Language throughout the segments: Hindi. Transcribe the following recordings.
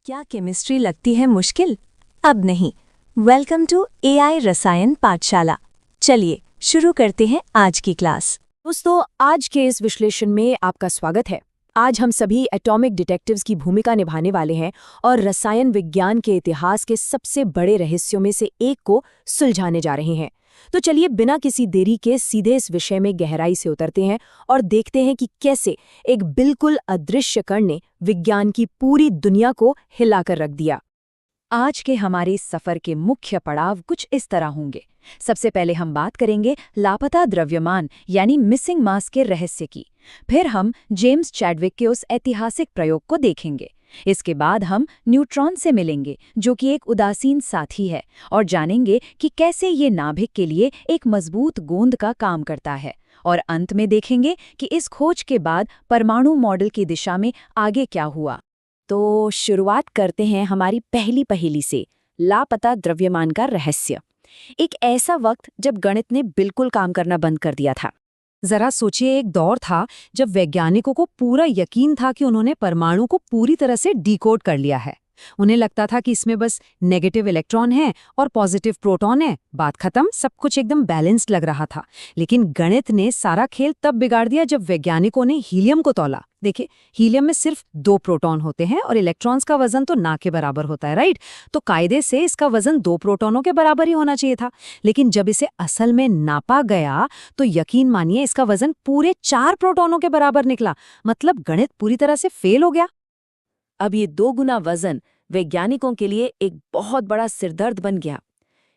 क्या केमिस्ट्री लगती है मुश्किल? अब नहीं। वेलकम टू एआई रसायन पाठशाला। चलिए शुरू करते हैं आज की क्लास। दोस्तों, आज के इस विश्लेषण में आपका स्वागत है। आज हम सभी एटॉमिक डिटेक्टिव्स की भूमिका निभाने वाले हैं और रसायन विज्ञान के इतिहास के सबसे बड़े रहस्यों में से एक को सुलझाने जा रहे हैं। तो चलिए बिना किसी देरी के सीधे इस विषय में गहराई से उतरते हैं और देखते हैं कि कैसे एक बिल्कुल अदृश्य कण ने विज्ञान की पूरी दुनिया को हिलाकर रख दिया। आज के हमारे इस सफर के मुख्य पड़ाव कुछ इस तरह होंगे। सबसे पहले हम बात करेंगे लापता द्रव्यमान यानी मिसिंग मास के रहस्य की। फिर हम जेम्स चैडविक के उस ऐतिहासिक प्रयोग को देखेंगे। इसके बाद हम न्यूट्रॉन से मिलेंगे, जो कि एक उदासीन साथी है, और जानेंगे कि कैसे ये नाभिक के लिए एक मजबूत गोंद का काम करता है। और अंत में देखेंगे कि इस खोज के बाद परमाणु मॉडल की दिशा में आगे क्या हुआ। तो शुरुआत करते हैं हमारी पहली पहेली से, लापता द्रव्यमान का रहस्य। एक ऐसा वक्त जब गणित ने बिल्कुल काम करना बंद कर दिया था। जरा सोचिए, एक दौर था जब वैज्ञानिकों को पूरा यकीन था कि उन्होंने परमाणु को पूरी तरह से डिकोड कर लिया है। उन्हें लगता था कि इसमें बस नेगेटिव इलेक्ट्रॉन है और पॉजिटिव प्रोटॉन है, बात खत्म, सब कुछ एकदम बैलेंस्ड लग रहा था। लेकिन गणित ने सारा खेल तब बिगाड़ दिया जब वैज्ञानिकों ने हीलियम को तौला। देखिए, हीलियम में सिर्फ 2 प्रोटॉन होते हैं और इलेक्ट्रॉन्स का वजन तो ना के बराबर होता है, राइट? तो कायदे से इसका वजन 2 प्रोटॉनों के बराबर ही होना चाहिए था। लेकिन जब इसे असल में नापा गया तो यकीन मानिए इसका वजन पूरे 4 प्रोटॉनों के बराबर निकला। मतलब गणित पूरी तरह से फेल हो गया। अब ये 2 गुना वजन वैज्ञानिकों के लिए एक बहुत बड़ा सिरदर्द बन गया।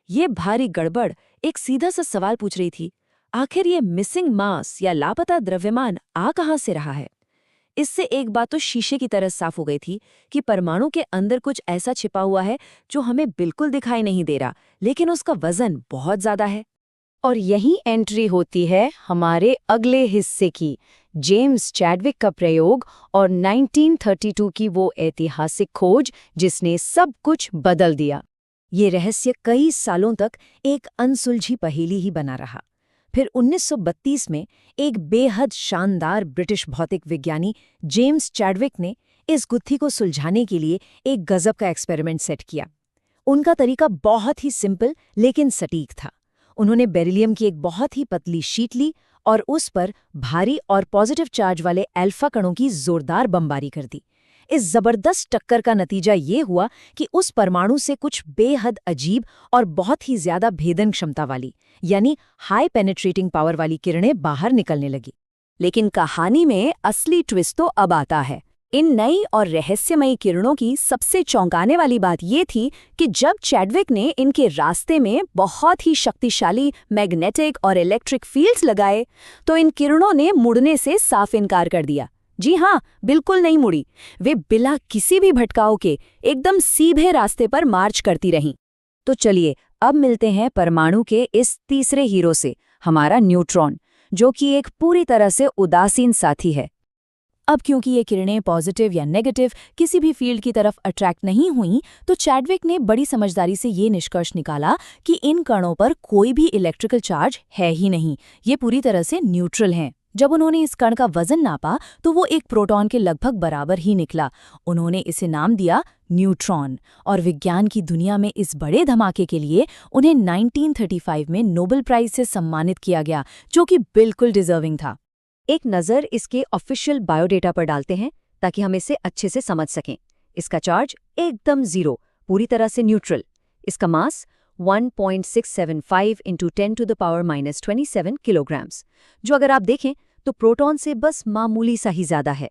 ये भारी गड़बड़ एक सीधा सा सवाल पूछ रही थी, आखिर ये मिसिंग मास या लापता द्रव्यमान आ कहां से रहा है? इससे एक बात तो शीशे की तरह साफ हो गई थी कि परमाणु के अंदर कुछ ऐसा छिपा हुआ है जो हमें बिल्कुल दिखाई नहीं दे रहा, लेकिन उसका वजन बहुत ज्यादा है। और यही एंट्री होती है हमारे अगले हिस्से की, जेम्स चैडविक का प्रयोग और 1932 की वो ऐतिहासिक खोज जिसने सब कुछ बदल दिया। ये रहस्य कई सालों तक एक अनसुलझी पहेली ही बना रहा। फिर 1932 में एक बेहद शानदार ब्रिटिश भौतिक विज्ञानी जेम्स चैडविक ने इस गुत्थी को सुलझाने के लिए एक गजब का एक्सपेरिमेंट सेट किया। उनका तरीका बहुत ही सिंपल लेकिन सटीक था। उन्होंने बेरिलियम की एक बहुत ही पतली शीट ली और उस पर भारी और पॉजिटिव चार्ज वाले अल्फा कणों की जोरदार बमबारी कर दी। इस जबरदस्त टक्कर का नतीजा ये हुआ कि उस परमाणु से कुछ बेहद अजीब और बहुत ही ज्यादा भेदन क्षमता वाली यानी हाई पेनिट्रेटिंग पावर वाली किरणें बाहर निकलने लगी। लेकिन कहानी में असली ट्विस्ट तो अब आता है। इन नई और रहस्यमयी किरणों की सबसे चौंकाने वाली बात ये थी कि जब चैडविक ने इनके रास्ते में बहुत ही शक्तिशाली मैग्नेटिक और इलेक्ट्रिक फील्ड्स लगाए तो इन किरणों ने मुड़ने से साफ इनकार कर दिया। जी हाँ, बिल्कुल नहीं मुड़ी। वे बिना किसी भी भटकाव के एकदम सीधे रास्ते पर मार्च करती रहीं। तो चलिए अब मिलते हैं परमाणु के इस तीसरे हीरो से, हमारा न्यूट्रॉन, जो कि एक पूरी तरह से उदासीन साथी है। अब क्योंकि ये किरणें पॉजिटिव या नेगेटिव किसी भी फील्ड की तरफ अट्रैक्ट नहीं हुईं, तो चैडविक ने बड़ी समझदारी से ये निष्कर्ष निकाला कि इन कणों पर कोई भी इलेक्ट्रिकल चार्ज है ही नहीं, ये पूरी तरह से न्यूट्रल हैं। जब उन्होंने इस कण का वजन नापा तो वो एक प्रोटॉन के लगभग बराबर ही निकला। उन्होंने इसे नाम दिया न्यूट्रॉन, और विज्ञान की दुनिया में इस बड़े धमाके के लिए उन्हें 1935 में नोबेल प्राइज से सम्मानित किया गया, जो कि बिल्कुल डिजर्विंग था। एक नज़र इसके ऑफिशियल बायोडेटा पर डालते हैं ताकि हम इसे अच्छे से समझ सकें। इसका चार्ज एकदम 0, पूरी तरह से न्यूट्रल। इसका मास 1.675 × 10⁻⁻27 किलोग्राम्स, जो अगर आप देखें तो प्रोटॉन से बस मामूली सा ही ज़्यादा है।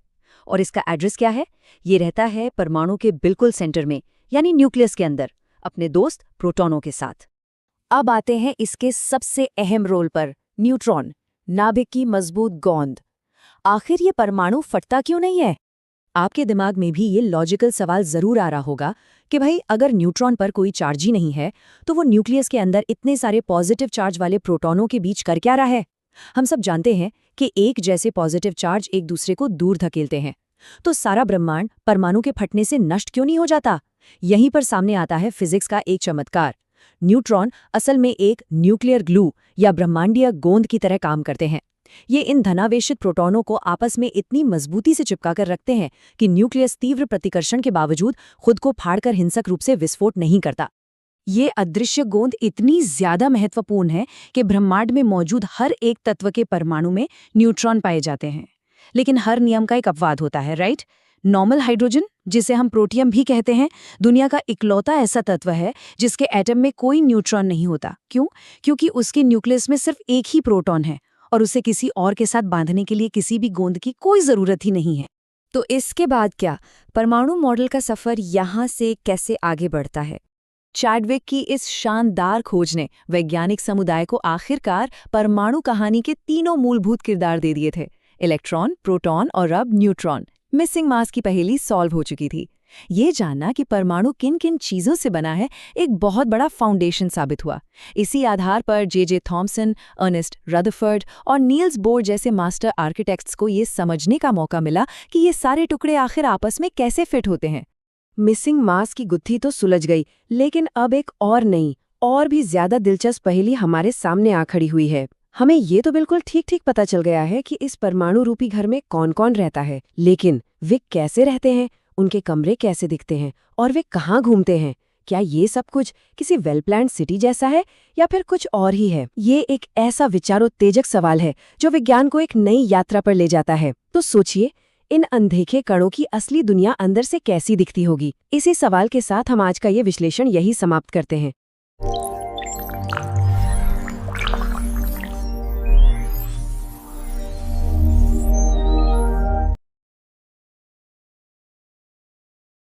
और इसका एड्रेस क्या है? ये रहता है परमाणु के बिल्कुल सेंटर में, यानी न्यूक्लियस के अंदर, अपने दोस्त प्रोटॉनों के साथ। अब आते हैं इसके सबसे अहम रोल पर, न्यूट्रॉन, नाभिक की मजबूत गोंद। आखिर ये परमाणु फटता क्यों नहीं है? आपके दिमाग में भी ये लॉजिकल सवाल जरूर आ रहा होगा कि भाई अगर न्यूट्रॉन पर कोई चार्ज ही नहीं है तो वो न्यूक्लियस के अंदर इतने सारे पॉजिटिव चार्ज वाले प्रोटॉनों के बीच कर क्या रहा है? हम सब जानते हैं कि एक जैसे पॉजिटिव चार्ज एक दूसरे को दूर धकेलते हैं। तो सारा ब्रह्मांड परमाणु के फटने से नष्ट क्यों नहीं हो जाता? यहीं पर सामने आता है फिजिक्स का एक चमत्कार। न्यूट्रॉन असल में एक न्यूक्लियर ग्लू या ब्रह्मांडीय गोंद की तरह काम करते हैं। ये इन धनावेशित प्रोटॉनों को आपस में इतनी मजबूती से चिपका कर रखते हैं कि न्यूक्लियस तीव्र प्रतिकर्षण के बावजूद खुद को फाड़कर हिंसक रूप से विस्फोट नहीं करता। ये अदृश्य गोंद इतनी ज्यादा महत्वपूर्ण है कि ब्रह्मांड में मौजूद हर एक तत्व के परमाणु में न्यूट्रॉन पाए जाते हैं। लेकिन हर नियम का एक अपवाद होता है, राइट? नॉर्मल हाइड्रोजन, जिसे हम प्रोटियम भी कहते हैं, दुनिया का इकलौता ऐसा तत्व है जिसके एटम में कोई न्यूट्रॉन नहीं होता। क्यों? क्योंकि उसके न्यूक्लियस में सिर्फ एक ही प्रोटॉन है और उसे किसी और के साथ बांधने के लिए किसी भी गोंद की कोई जरूरत ही नहीं है। तो इसके बाद क्या? परमाणु मॉडल का सफर यहाँ से कैसे आगे बढ़ता है? चैडविक की इस शानदार खोज ने वैज्ञानिक समुदाय को आखिरकार परमाणु कहानी के तीनों मूलभूत किरदार दे दिए थे: इलेक्ट्रॉन, प्रोटॉन और अब न्यूट्रॉन। मिसिंग मास की पहेली सॉल्व हो चुकी थी। ये जानना कि परमाणु किन किन चीजों से बना है एक बहुत बड़ा फाउंडेशन साबित हुआ। इसी आधार पर जे थॉमसन, अर्नेस्ट रदरफोर्ड और नील्स बोर जैसे मास्टर आर्किटेक्ट्स को ये समझने का मौका मिला कि ये सारे टुकड़े आखिर आपस में कैसे फिट होते हैं। मिसिंग मास की गुत्थी तो सुलझ गई, लेकिन अब एक और नई और भी ज्यादा दिलचस्प पहेली हमारे सामने आ खड़ी हुई है। हमें ये तो बिल्कुल ठीक पता चल गया है कि इस परमाणु रूपी घर में कौन कौन रहता है, लेकिन वे कैसे रहते हैं, उनके कमरे कैसे दिखते हैं और वे कहाँ घूमते हैं? क्या ये सब कुछ किसी वेल प्लान्ड सिटी जैसा है या फिर कुछ और ही है? ये एक ऐसा विचारोत्तेजक सवाल है जो विज्ञान को एक नई यात्रा पर ले जाता है। तो सोचिए, इन अनदेखे कणों की असली दुनिया अंदर से कैसी दिखती होगी? इसी सवाल के साथ हम आज का ये विश्लेषण यही समाप्त करते हैं।